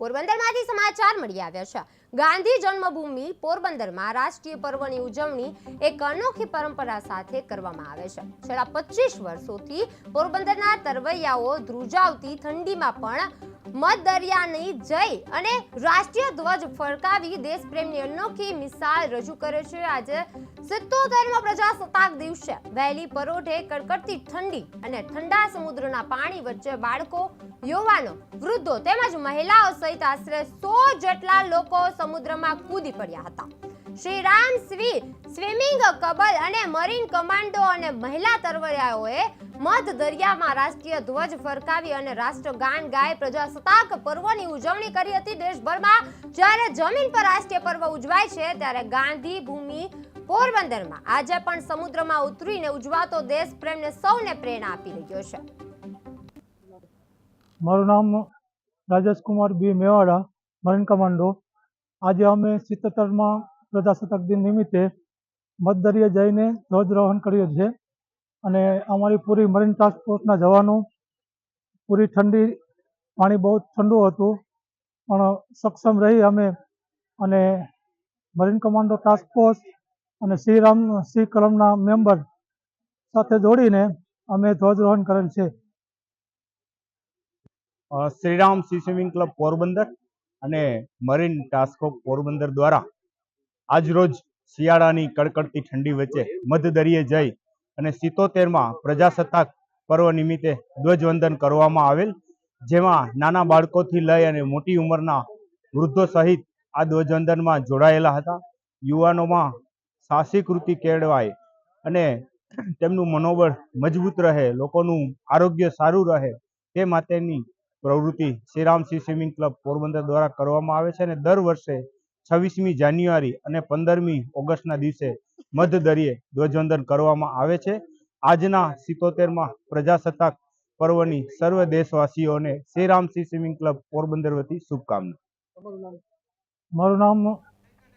પોરબંદરમાંથી સમાચાર મળી આવ્યા છે। ગાંધી જન્મભૂમિ પોરબંદરમાં રાષ્ટ્રીય પર્વની ઉજવણી એક અનોખી પરંપરા સાથે કરવામાં આવે છે। છેલ્લા 25 વર્ષોથી પોરબંદરના તરવૈયાઓ ધ્રુજાવતી ઠંડીમાં પણ મધદરિયાની જય અને રાષ્ટ્રીય ધ્વજ ફરકાવી દેશપ્રેમની અનોખી મિસાલ રજૂ કરે છે। આજે 77મો પ્રજાસત્તાક દિવસે વહેલી પરોઢે કડકડતી ઠંડી અને ઠંડા સમુદ્રના પાણી વચ્ચે બાળકો, યુવાનો, વૃદ્ધો તેમજ મહિલાઓ સહિત આશરે 100 જેટલા લોકો સમુદ્રમાં કૂદી પડ્યા હતા। શ્રી રામ સ્વિમિંગ ક્લબ અને મરીન કમાન્ડો અને મહિલા તરવૈયાઓએ મધ દરિયામાં રાષ્ટ્રીય ધ્વજ ફરકાવી અને રાષ્ટ્રગાન ગાય પ્રજાસત્તાક પર્વની ઉજવણી કરી હતી। દેશભરમાં જ્યારે જમીન પર રાષ્ટ્રીય પર્વ ઉજવાય છે ત્યારે ગાંધી ભૂમિ પોરબંદરમાં આજે પણ સમુદ્રમાં ઉતરીને ઉજવાતો દેશ પ્રેમને સૌને પ્રેરણા આપી રહ્યો છે। મારું નામ રાજેશ કુમાર બી મેવાડા, મરીન કમાન્ડો। આજે અમે 77માં પ્રજાસત્તાક દિન નિમિત્તે મધદરિયે જઈને ધ્વજરોહણ કર્યું છે અને અમારી પૂરી મરીન ટાસ્ક ફોર્સના જવાનો, પૂરી ઠંડી, પાણી બહુ ઠંડુ હતું પણ સક્ષમ રહી અમે અને મરીન કમાન્ડો ટાસ્ક ફોર્સ અને શ્રીરામ સી ક્લબના મેમ્બર સાથે જોડીને અમે ધ્વજરોહણ કરેલ છે। Shriram C swimming club Porbandar અને મરીન ટાસ્ક ફોર્સ પોરબંદર દ્વારા આજરોજ શિયાળાની કડકડતી ઠંડી વચ્ચે મધદરિયે જઈ અને 77માં પ્રજાસત્તાક પર્વ નિમિત્તે ધ્વજવંદન કરવામાં આવેલ, જેમાં નાના બાળકોથી લઈ અને મોટી ઉંમરના વૃદ્ધો સહિત આ ધ્વજવંદનમાં જોડાયેલા હતા। યુવાનોમાં સાહસિક વૃત્તિ કેળવાય અને તેમનું મનોબળ મજબૂત રહે, લોકોનું આરોગ્ય સારું રહે તે માટેની પ્રવૃત્તિ Shriram C swimming club Porbandar દ્વારા કરવામાં આવે છે અને દર વર્ષે 26મી જાન્યુઆરી અને 15મી ઓગસ્ટના દિવસે મધદરિયે ધ્વજવંદન કરવામાં આવે છે। આજના 77માં પ્રજાસત્તાક પર્વની સર્વ દેશવાસીઓને Shriram C swimming club Porbandar વતી શુભકામના। મારું નામ